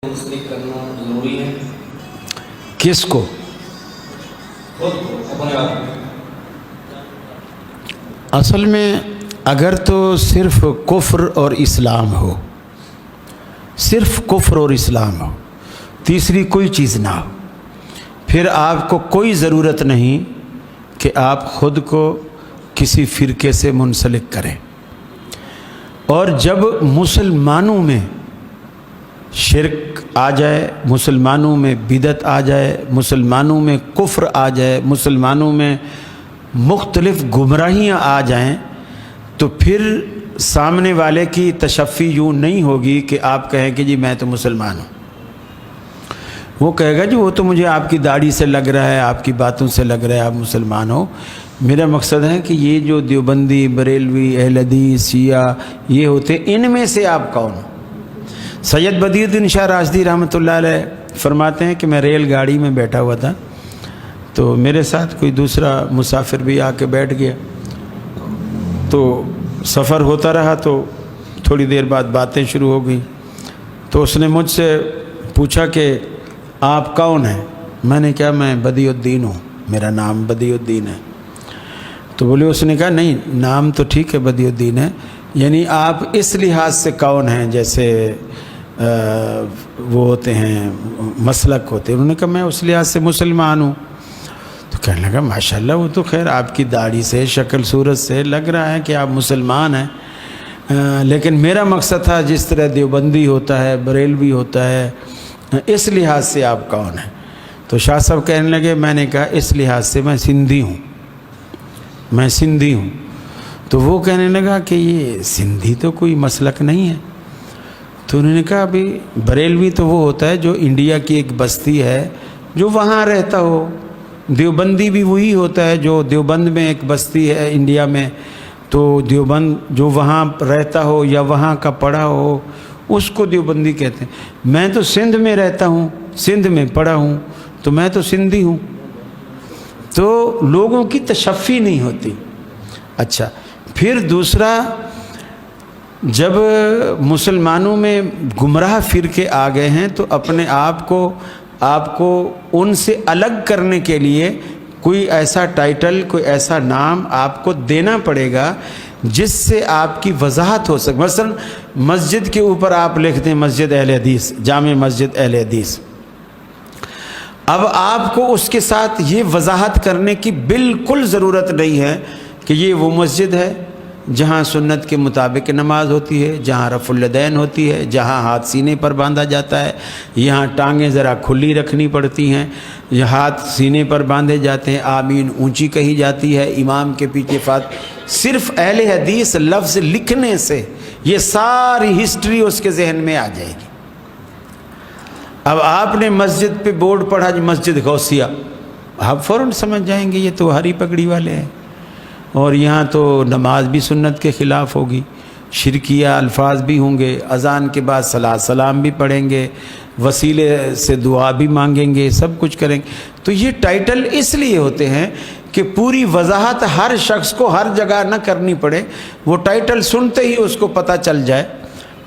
तस्दीक करना ज़रूरी है। किसको? खुद को, अपने आप को। असल में अगर तो सिर्फ कुफ्र और इस्लाम हो, सिर्फ कुफ्र और इस्लाम हो, तीसरी कोई चीज़ ना हो, फिर आपको कोई ज़रूरत नहीं कि आप ख़ुद को किसी फ़िरके से मुंसलिक करें। और जब मुसलमानों में शिरक आ जाए, मुसलमानों में बिदत आ जाए, मुसलमानों में कुफ्र आ जाए, मुसलमानों में मुख्तलिफ़ गुमराहियाँ आ जाएं, तो फिर सामने वाले की तशफ़ी यूँ नहीं होगी कि आप कहें कि जी मैं तो मुसलमान हूँ। वो कहेगा जी वो तो मुझे आपकी दाढ़ी से लग रहा है, आपकी बातों से लग रहा है आप मुसलमान हो। मेरा मकसद है कि ये जो देवबंदी, बरेलवी, अहल हदीस, शिया ये होते, इनमें से आप कौन हो? सैयद बदीउद्दीन शाह राशदी रहमतुल्लाह अलैह फरमाते हैं कि मैं रेल गाड़ी में बैठा हुआ था, तो मेरे साथ कोई दूसरा मुसाफिर भी आके बैठ गया। तो सफ़र होता रहा, तो थोड़ी देर बाद बातें शुरू हो गई। तो उसने मुझसे पूछा कि आप कौन हैं? मैंने कहा मैं बदीउद्दीन हूँ, मेरा नाम बदीउद्दीन है। तो बोले, उसने कहा नहीं, नाम तो ठीक है बदीउद्दीन है, यानी आप इस लिहाज से कौन हैं, जैसे वो होते हैं मसलक होते हैं। उन्होंने कहा मैं उस लिहाज से मुसलमान हूँ। तो कहने लगा माशाल्लाह, वो तो खैर आपकी दाढ़ी से, शक्ल सूरत से लग रहा है कि आप मुसलमान हैं, लेकिन मेरा मकसद था जिस तरह देवबंदी होता है, बरेलवी होता है, इस लिहाज से आप कौन हैं? तो शाह साहब कहने लगे, मैंने कहा इस लिहाज से मैं सिंधी हूँ, मैं सिंधी हूँ। तो वो कहने लगा कि ये सिंधी तो कोई मसलक नहीं है। तो उन्होंने कहा अभी बरेलवी तो वो होता है जो इंडिया की एक बस्ती है, जो वहाँ रहता हो। देवबंदी भी वही होता है जो देवबंद में एक बस्ती है इंडिया में, तो देवबंद जो वहाँ रहता हो या वहाँ का पढ़ा हो उसको देवबंदी कहते हैं। मैं तो सिंध में रहता हूँ, सिंध में पढ़ा हूँ, तो मैं तो सिंधी हूँ। तो लोगों की तशफ़ी नहीं होती। अच्छा, फिर दूसरा, जब मुसलमानों में गुमराह फ़िरके आ गए हैं तो अपने आप को आपको उनसे अलग करने के लिए कोई ऐसा टाइटल, कोई ऐसा नाम आपको देना पड़ेगा जिससे आपकी वजाहत हो सके। मसलन मस्जिद के ऊपर आप लिख दें मस्जिद अहले हदीस, जामे मस्जिद अहले हदीस। अब आपको उसके साथ ये वजाहत करने की बिल्कुल ज़रूरत नहीं है कि ये वो मस्जिद है जहाँ सुन्नत के मुताबिक नमाज होती है, जहाँ रफ़ुल यदैन होती है, जहाँ हाथ सीने पर बांधा जाता है, यहाँ टांगें ज़रा खुली रखनी पड़ती हैं, यह हाथ सीने पर बांधे जाते हैं, आमीन ऊंची कही जाती है, इमाम के पीछे फात। सिर्फ़ अहले हदीस लफ्ज़ लिखने से ये सारी हिस्ट्री उसके जहन में आ जाएगी। अब आपने मस्जिद पे बोर्ड पढ़ा मस्जिद गौसिया, आप फ़ौरन समझ जाएंगे ये तो हरी पगड़ी वाले हैं, और यहाँ तो नमाज भी सुन्नत के ख़िलाफ़ होगी, शिरकिया अल्फाज भी होंगे, अज़ान के बाद सलात सलाम भी पढ़ेंगे, वसीले से दुआ भी मांगेंगे, सब कुछ करेंगे। तो ये टाइटल इसलिए होते हैं कि पूरी वजाहत हर शख्स को हर जगह न करनी पड़े, वो टाइटल सुनते ही उसको पता चल जाए।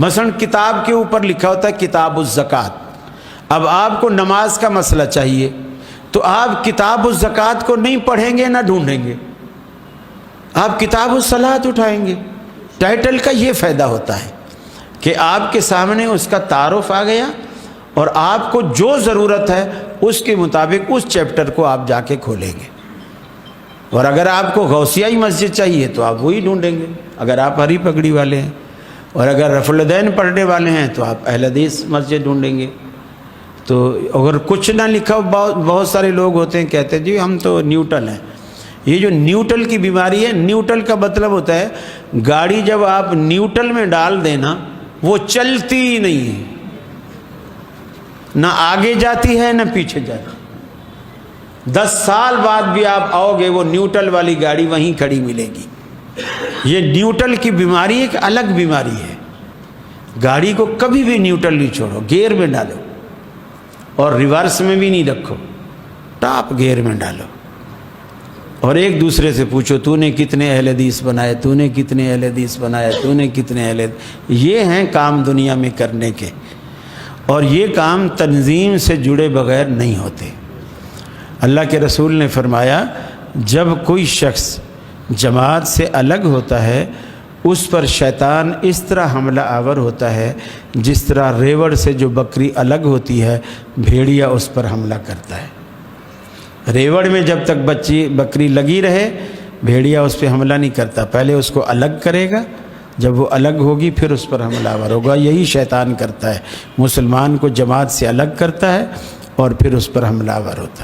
मसलन किताब के ऊपर लिखा होता है किताबुज़ ज़कात, अब आपको नमाज का मसला चाहिए तो आप किताबुज़ ज़कात को नहीं पढ़ेंगे ना ढूंढेंगे, आप किताबुज़ सलात उठाएंगे। टाइटल का ये फ़ायदा होता है कि आपके सामने उसका तारुफ आ गया और आपको जो ज़रूरत है उसके मुताबिक उस चैप्टर को आप जाके खोलेंगे। और अगर आपको गौसियाई मस्जिद चाहिए तो आप वही ढूंढेंगे, अगर आप हरी पगड़ी वाले हैं। और अगर रफ़ुल यदैन पढ़ने वाले हैं तो आप अहले हदीस मस्जिद ढूंढेंगे। तो अगर कुछ ना लिखा, बहुत सारे लोग होते हैं कहते हैं जी हम तो न्यूट्रल हैं। ये जो न्यूट्रल की बीमारी है, न्यूट्रल का मतलब होता है गाड़ी जब आप न्यूट्रल में डाल देना वो चलती ही नहीं है, ना आगे जाती है ना पीछे जाती। 10 साल बाद भी आप आओगे वो न्यूट्रल वाली गाड़ी वहीं खड़ी मिलेगी। ये न्यूट्रल की बीमारी एक अलग बीमारी है। गाड़ी को कभी भी न्यूट्रल नहीं छोड़ो, गियर में डालो और रिवर्स में भी नहीं रखो, टॉप गियर में डालो। और एक दूसरे से पूछो तूने कितने अहले हदीस बनाए, तूने कितने अहले हदीस बनाए, तूने कितने अहले। ये हैं काम दुनिया में करने के। اور یہ کام تنظیم سے جڑے بغیر نہیں ہوتے۔ اللہ کے رسول نے فرمایا جب کوئی شخص جماعت سے الگ ہوتا ہے اس پر شیطان اس طرح حملہ آور ہوتا ہے جس طرح ریوڑ سے جو بکری الگ ہوتی ہے بھیڑیا اس پر حملہ کرتا ہے۔ ریوڑ میں جب تک بکری لگی رہے بھیڑیا اس پہ حملہ نہیں کرتا، پہلے اس کو الگ کرے گا، جب وہ الگ ہوگی پھر اس پر حملہ آور ہوگا۔ یہی شیطان کرتا ہے، مسلمان کو جماعت سے الگ کرتا ہے اور پھر اس پر حملہ آور ہوتا ہے۔